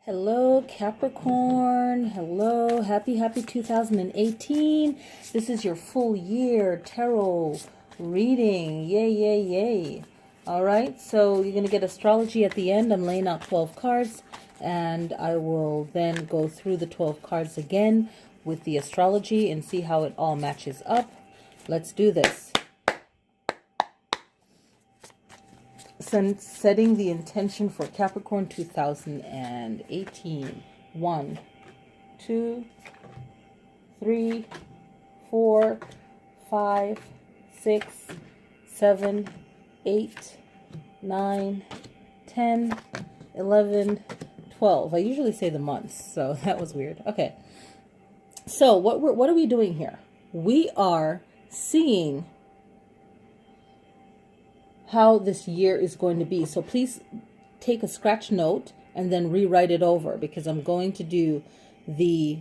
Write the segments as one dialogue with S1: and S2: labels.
S1: Hello, Capricorn. Hello. Happy 2018. This is your full year tarot reading. Yay, yay, yay. All right. So you're going to get astrology at the end. I'm laying out 12 cards, and I will then go through the 12 cards again with the astrology and see how it all matches up. Let's do this. Setting the intention for Capricorn 2018. 1, 2, 3, 4, 5, 6, 7, 8, 9, 10, 11, 12. I usually say the months, so that was weird. Okay. So what are we doing here? We are seeing how this year is going to be. So please take a scratch note and then rewrite it over, because I'm going to do the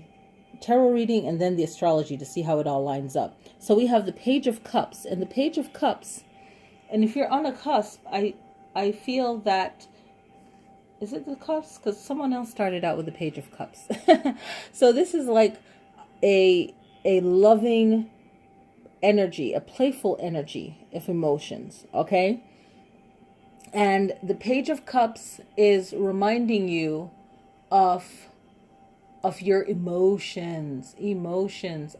S1: tarot reading and then the astrology to see how it all lines up. So we have the Page of Cups, and the Page of Cups, and if you're on a cusp, I feel that, is it the cups? Because someone else started out with the Page of Cups. So this is like a loving energy, a playful energy of emotions, okay? And the Page of Cups is reminding you of your emotions.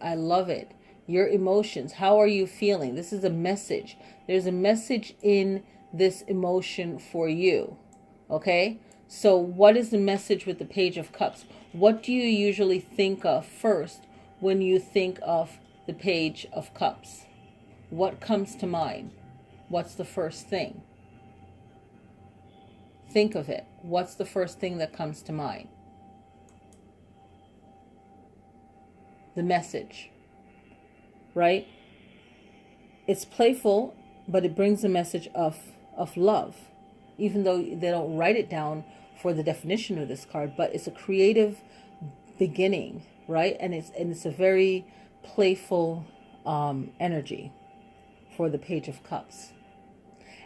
S1: I love it. Your emotions. How are you feeling? This is a message. There's a message in this emotion for you, okay? So what is the message with the Page of Cups? What do you usually think of first when you think of the Page of Cups? What comes to mind? What's the first thing? Think of it. What's the first thing that comes to mind? The message, right? It's playful, but it brings a message of love, even though they don't write it down for the definition of this card, but it's a creative beginning, right? And it's a very playful energy for the Page of Cups,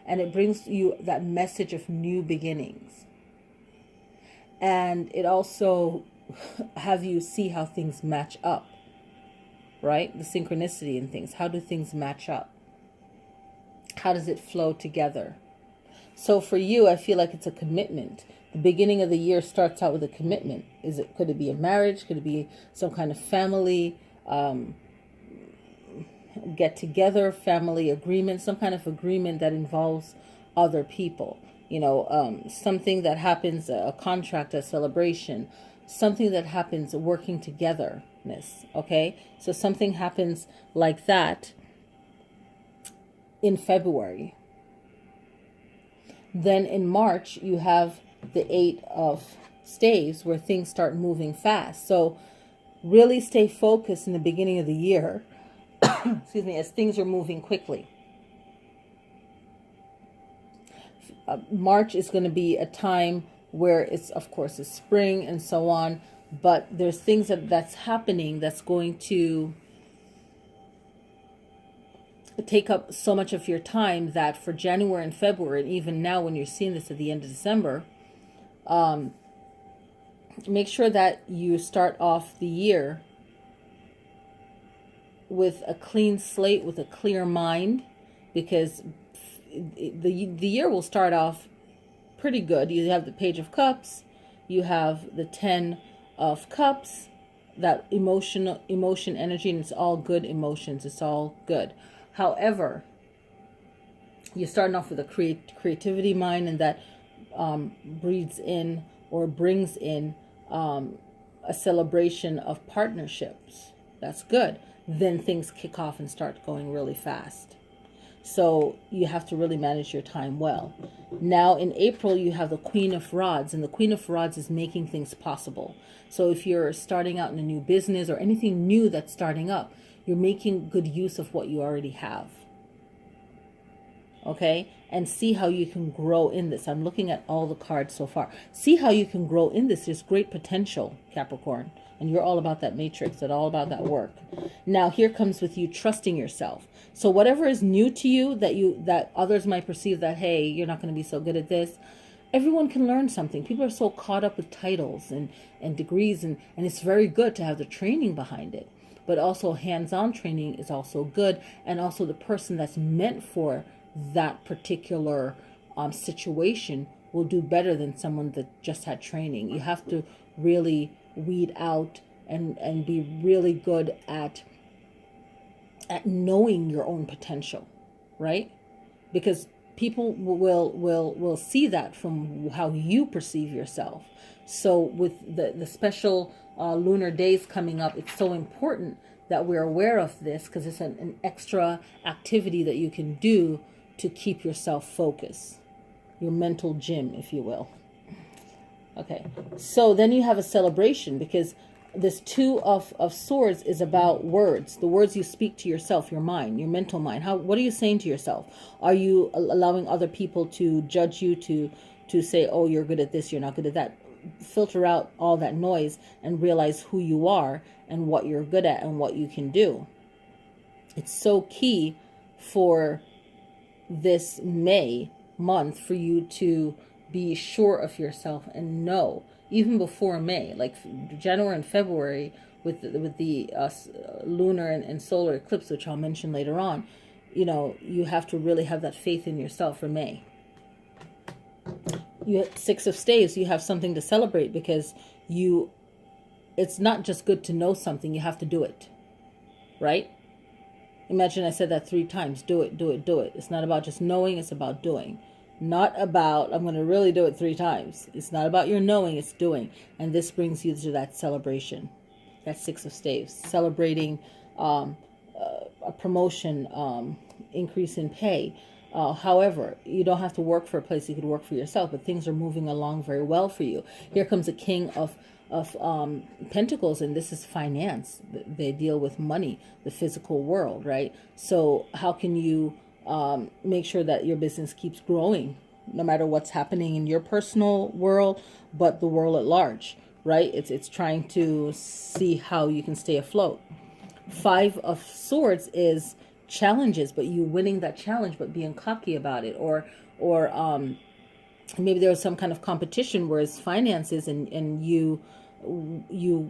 S1: and it brings you that message of new beginnings, and it also have you see how things match up, right? The synchronicity in things. How do things match up? How does it flow together? So for you, I feel like it's a commitment. The beginning of the year starts out with a commitment. Could it be a marriage? Could it be some kind of family get together, family agreement, some kind of agreement that involves other people, something that happens, a contract, a celebration, something that happens, working togetherness, okay? So something happens like that in February. Then in March, you have the 8 of Staves, where things start moving fast. So really stay focused in the beginning of the year, excuse me, as things are moving quickly. March is going to be a time where it's, of course, it's spring and so on, but there's things that's happening that's going to take up so much of your time that for January and February, and even now when you're seeing this at the end of December, make sure that you start off the year with a clean slate, with a clear mind, because the year will start off pretty good. You have the Page of Cups, you have the 10 of Cups, that emotion energy, and it's all good emotions. It's all good. However, you're starting off with a creativity mind, and that breeds in or brings in a celebration of partnerships. That's good. Then things kick off and start going really fast. So you have to really manage your time well. Now in April, you have the Queen of Rods, and the Queen of Rods is making things possible. So if you're starting out in a new business or anything new that's starting up, you're making good use of what you already have. Okay? And see how you can grow in this. I'm looking at all the cards so far. See how you can grow in this. There's great potential, Capricorn. And you're all about that matrix, and all about that work. Now here comes with you trusting yourself. So whatever is new to you that others might perceive that, hey, you're not going to be so good at this, everyone can learn something. People are so caught up with titles and degrees, and it's very good to have the training behind it. But also hands-on training is also good, and also the person that's meant for that particular situation will do better than someone that just had training. You have to really weed out and be really good at knowing your own potential, right? Because people will see that from how you perceive yourself. So with the special lunar days coming up, it's so important that we're aware of this, because it's an extra activity that you can do to keep yourself focused, your mental gym, if you will. Okay, so then you have a celebration, because this Two of Swords is about words, the words you speak to yourself, your mind, your mental mind. What are you saying to yourself? Are you allowing other people to judge you, to say, oh, you're good at this, you're not good at that? Filter out all that noise and realize who you are and what you're good at and what you can do. It's so key for this May month for you to be sure of yourself and know, even before May, like January and February with the lunar and solar eclipse, which I'll mention later on, you have to really have that faith in yourself for May. You have Six of Staves, you have something to celebrate, because it's not just good to know something, you have to do it, right? Imagine I said that 3 times. Do it, do it, do it. It's not about just knowing, it's about doing. Not about, I'm going to really do it 3 times. It's not about your knowing, it's doing. And this brings you to that celebration. That Six of Staves. Celebrating a promotion, increase in pay. However, you don't have to work for a place, you could work for yourself, but things are moving along very well for you. Here comes a King of Pentacles, and this is finance. They deal with money, the physical world, right? So how can you make sure that your business keeps growing, no matter what's happening in your personal world, but the world at large, right? It's trying to see how you can stay afloat. Five of Swords is challenges, but you winning that challenge, but being cocky about it, or maybe there was some kind of competition, whereas finances, and you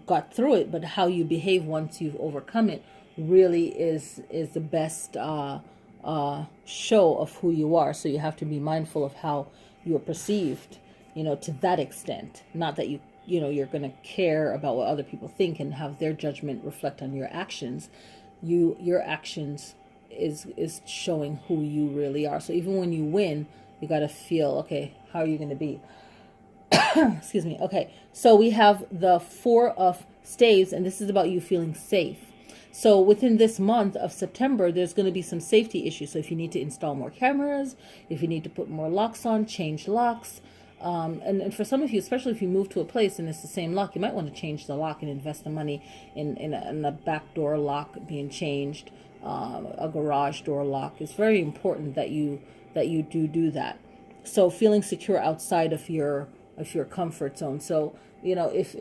S1: got through it, but how you behave once you've overcome it really is the best show of who you are. So you have to be mindful of how you are perceived, to that extent. Not that you're going to care about what other people think and have their judgment reflect on your actions. Your actions is showing who you really are. So even when you win, you got to feel, okay, how are you going to be? Excuse me. Okay, so we have the Four of Staves, and this is about you feeling safe. So within this month of September, there's going to be some safety issues. So if you need to install more cameras, if you need to put more locks on, change locks. And for some of you, especially if you move to a place and it's the same lock, you might want to change the lock and invest the money in a back door lock being changed, a garage door lock. It's very important that you do that. So feeling secure outside of your comfort zone. So if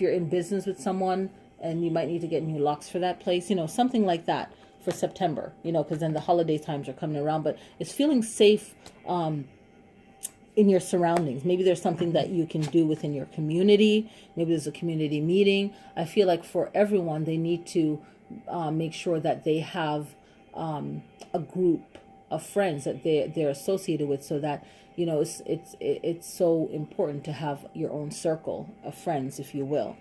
S1: you're in business with someone and you might need to get new locks for that place, something like that for September, because then the holiday times are coming around. But it's feeling safe in your surroundings. Maybe there's something that you can do within your community. Maybe there's a community meeting. I feel like for everyone, they need to make sure that they have a group of friends that they're associated with, so that it's so important to have your own circle of friends, if you will.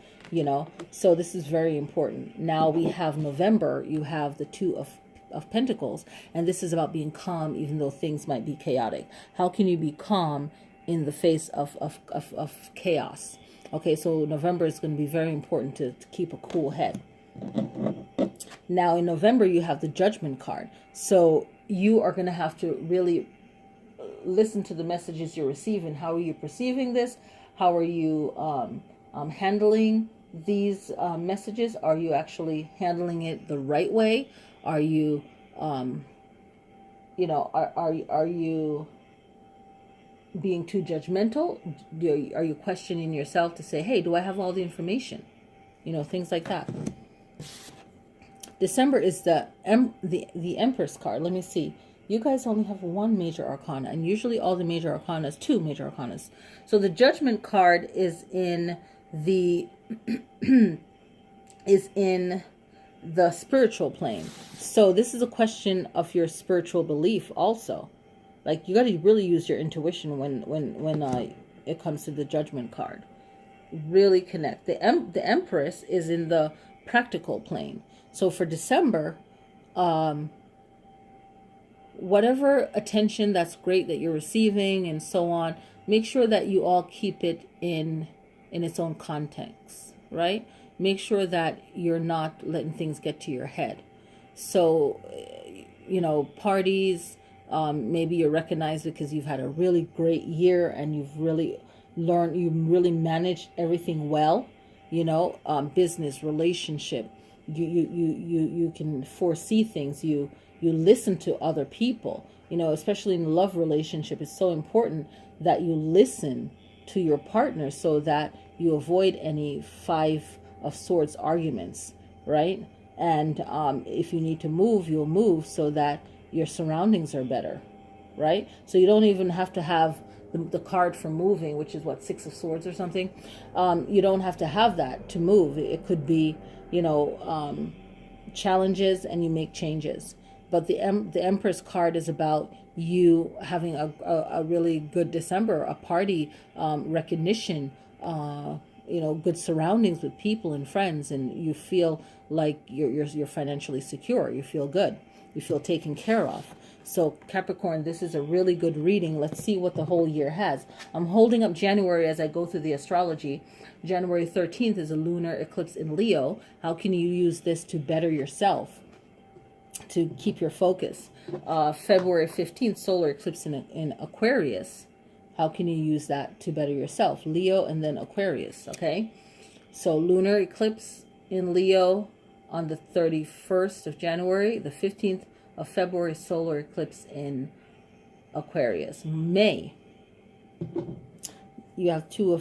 S1: So this is very important. Now we have November. You have the Two of Pentacles, and this is about being calm even though things might be chaotic. How can you be calm in the face of chaos? Okay, so November is going to be very important to keep a cool head. Now in November you have the Judgment card, so you are going to have to really listen to the messages you're receiving. How are you perceiving this? How are you handling these messages? Are you actually handling it the right way? Are you, are you being too judgmental? Are you questioning yourself to say, hey, do I have all the information? Things like that. December is the Empress card. Let me see. You guys only have one major arcana, and usually all the major arcanas, two major arcanas. So the Judgment card is in the is in the spiritual plane. So this is a question of your spiritual belief also. Like, you got to really use your intuition when it comes to the Judgment card. Really connect. The Empress is in the practical plane. So for December, whatever attention that's great that you're receiving and so on, make sure that you all keep it in its own context, right? Make sure that you're not letting things get to your head. So, parties, maybe you're recognized because you've had a really great year and you've really learned, you really managed everything well, business, relationship, you can foresee things, you listen to other people, especially in a love relationship. It's so important that you listen to your partner so that you avoid any Five of Swords arguments, right? And if you need to move, you'll move so that your surroundings are better, right? So you don't even have to have the card for moving, which is what, Six of Swords or something. You don't have to have that to move. It could be, challenges, and you make changes. But the Empress card is about you having a really good December, a party, recognition, good surroundings with people and friends, and you feel like you're financially secure. You feel good. You feel taken care of. So Capricorn, this is a really good reading. Let's see what the whole year has. I'm holding up January as I go through the astrology. January 13th is a lunar eclipse in Leo. How can you use this to better yourself, to keep your focus? February 15th, solar eclipse in Aquarius. How can you use that to better yourself? Leo and then Aquarius, okay? So lunar eclipse in Leo on the 31st of January. The 15th of February, solar eclipse in Aquarius. May, you have two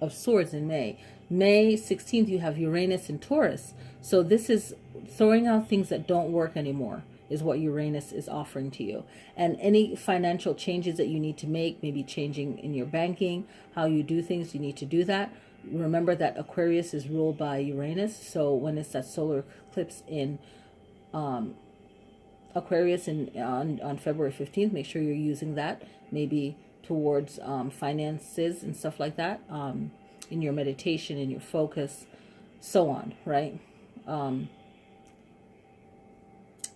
S1: of Swords in May. May 16th, you have Uranus in Taurus. So this is throwing out things that don't work anymore, is what Uranus is offering to you. And any financial changes that you need to make, maybe changing in your banking, how you do things, you need to do that. Remember that Aquarius is ruled by Uranus. So when it's that solar eclipse in Aquarius on February 15th, make sure you're using that maybe towards finances and stuff like that, in your meditation, in your focus, so on, right?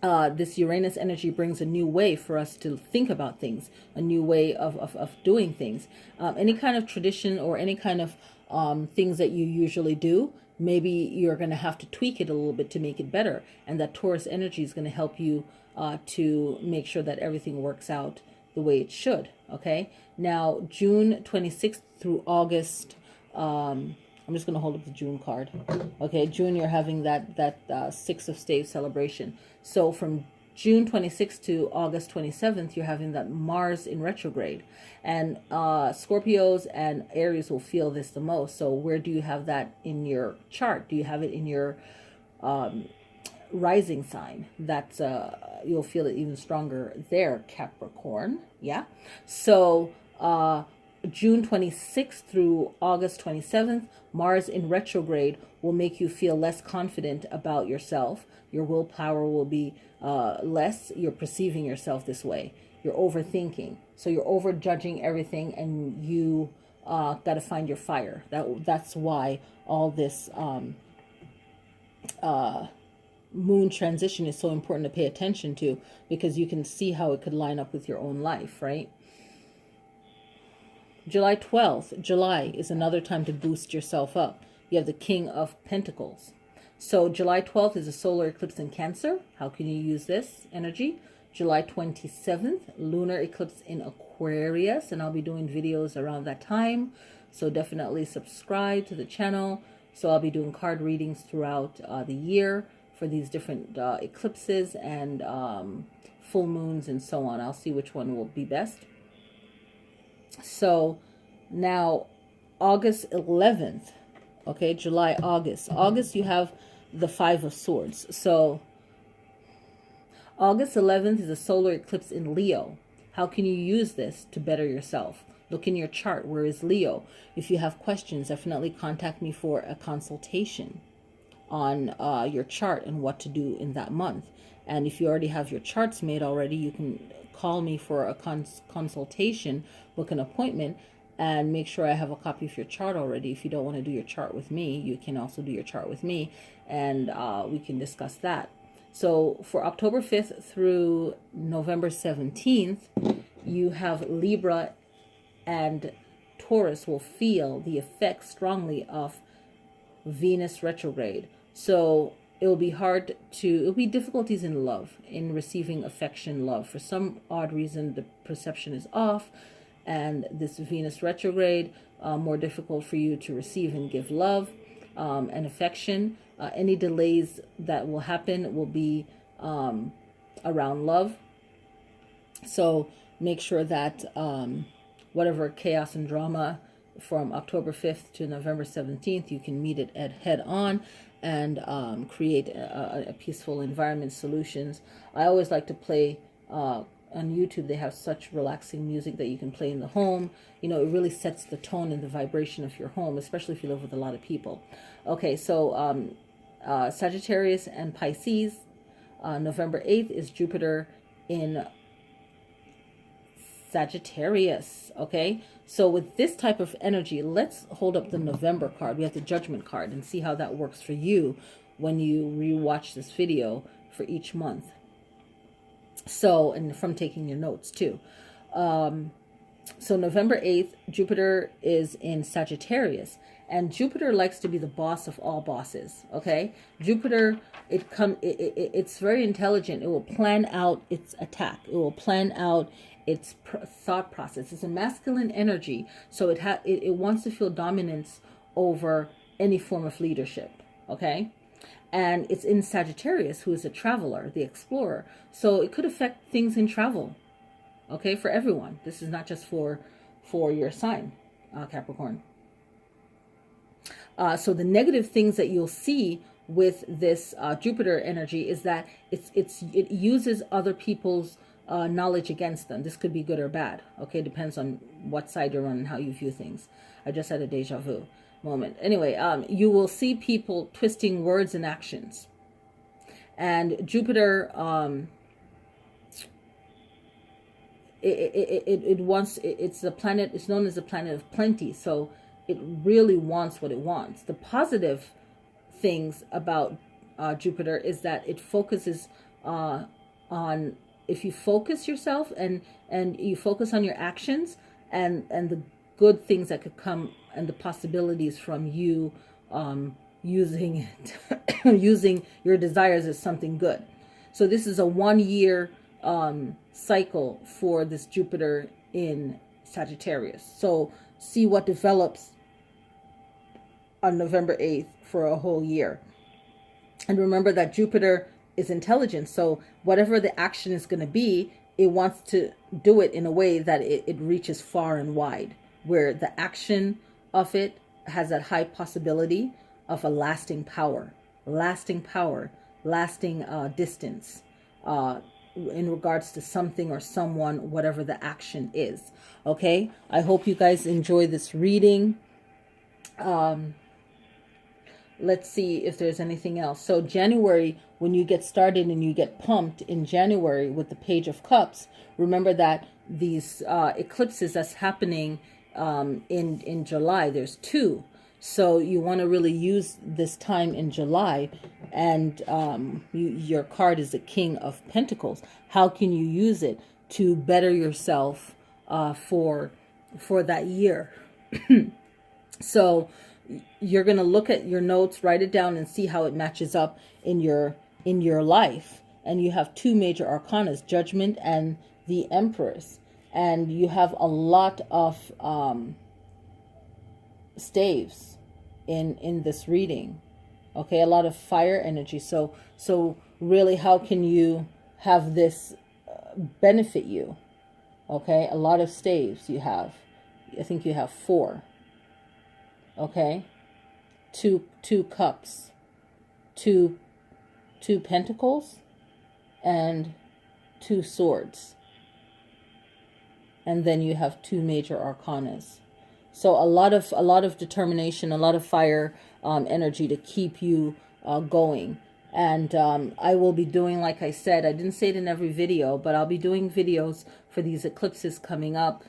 S1: This Uranus energy brings a new way for us to think about things, a new way of doing things. Any kind of tradition or any kind of things that you usually do, maybe you're going to have to tweak it a little bit to make it better. And that Taurus energy is going to help you to make sure that everything works out the way it should. Okay. Now, June 26th through August, I'm just going to hold up the June card. Okay. June, you're having that Six of Staves celebration. So from June 26th to August 27th, you're having that Mars in retrograde. And Scorpios and Aries will feel this the most. So where do you have that in your chart? Do you have it in your rising sign? That's you'll feel it even stronger there, Capricorn. Yeah. So June 26th through August 27th, Mars in retrograde will make you feel less confident about yourself. Your willpower will be less. You're perceiving yourself this way. You're overthinking. So you're overjudging everything, and you got to find your fire. That's why all this moon transition is so important to pay attention to, because you can see how it could line up with your own life, right? July 12th, July is another time to boost yourself up. You have the King of Pentacles. So July 12th is a solar eclipse in Cancer. How can you use this energy? July 27th, lunar eclipse in Aquarius, and I'll be doing videos around that time. So definitely subscribe to the channel. So I'll be doing card readings throughout the year for these different eclipses and full moons and so on. I'll see which one will be best. So now August 11th, okay, July, August, you have the Five of Swords. So August 11th is a solar eclipse in Leo. How can you use this to better yourself? Look in your chart. Where is Leo? If you have questions, definitely contact me for a consultation on your chart and what to do in that month. And if you already have your charts made already, you can call me for a consultation, book an appointment, and make sure I have a copy of your chart already. If you don't want to do your chart with me, you can also do your chart with me, and we can discuss that. So for October 5th through November 17th, you have Libra and Taurus will feel the effects strongly of Venus retrograde. So it'll be difficulties in love, in receiving affection, love. For some odd reason, the perception is off, and this Venus retrograde, more difficult for you to receive and give love and affection. Any delays that will happen will be around love. So make sure that whatever chaos and drama from October 5th to November 17th, you can meet it at head on and create a peaceful environment, solutions. I always like to play on YouTube. They have such relaxing music that you can play in the home. You know, it really sets the tone and the vibration of your home, especially if you live with a lot of people. Okay, so Sagittarius and Pisces. November 8th is Jupiter in Sagittarius. Okay, so with this type of energy, let's hold up the November card. We have the Judgment card and see how that works for you when you rewatch this video for each month. So, and from taking your notes too. So November 8th, Jupiter is in Sagittarius, and Jupiter likes to be the boss of all bosses. Okay, Jupiter, it's very intelligent. It will plan out its attack. It will plan out its thought process. It's a masculine energy, so it wants to feel dominance over any form of leadership. Okay, and it's in Sagittarius, who is a traveler, the explorer. So it could affect things in travel. Okay, for everyone. This is not just for your sign, Capricorn. So the negative things that you'll see with this Jupiter energy is that it uses other people's knowledge against them. This could be good or bad. Okay, depends on what side you're on and how you view things. I just had a deja vu moment. Anyway, you will see people twisting words and actions. And Jupiter, it's the planet, it's known as the planet of plenty. So it really wants what it wants. The positive things about Jupiter is that it focuses on, if you focus yourself and you focus on your actions and the good things that could come and the possibilities from you using using your desires as something good. So this is a 1 year cycle for this Jupiter in Sagittarius. So see what develops on November 8th for a whole year. And remember that Jupiter is intelligent. So whatever the action is going to be, it wants to do it in a way that it reaches far and wide, where the action of it has that high possibility of a lasting power, lasting distance in regards to something or someone, whatever the action is. Okay, I hope you guys enjoy this reading. Let's see if there's anything else. So January, when you get started and you get pumped in January with the Page of Cups, remember that these eclipses that's happening in July, there's 2. So you want to really use this time in July, and your card is the King of Pentacles. How can you use it to better yourself for that year? So you're going to look at your notes, write it down, and see how it matches up in your life. And you have 2 major arcanas, Judgment and the Empress. And you have a lot of staves in this reading. Okay, a lot of fire energy. So really, how can you have this benefit you? Okay, a lot of staves you have. I think you have 4. Okay, two cups, two pentacles, and 2 swords. And then you have 2 major arcanas. So a lot of determination, a lot of fire energy to keep you going. And I will be doing, like I said, I didn't say it in every video, but I'll be doing videos for these eclipses coming up,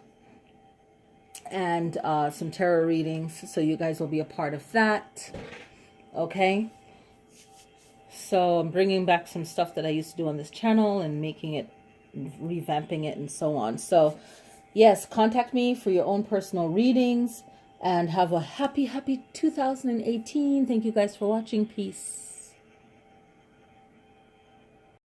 S1: and some tarot readings, so you guys will be a part of that. Okay, so I'm bringing back some stuff that I used to do on this channel and making it, revamping it, and so on. So yes, contact me for your own personal readings, and have a happy 2018. Thank you guys for watching. Peace.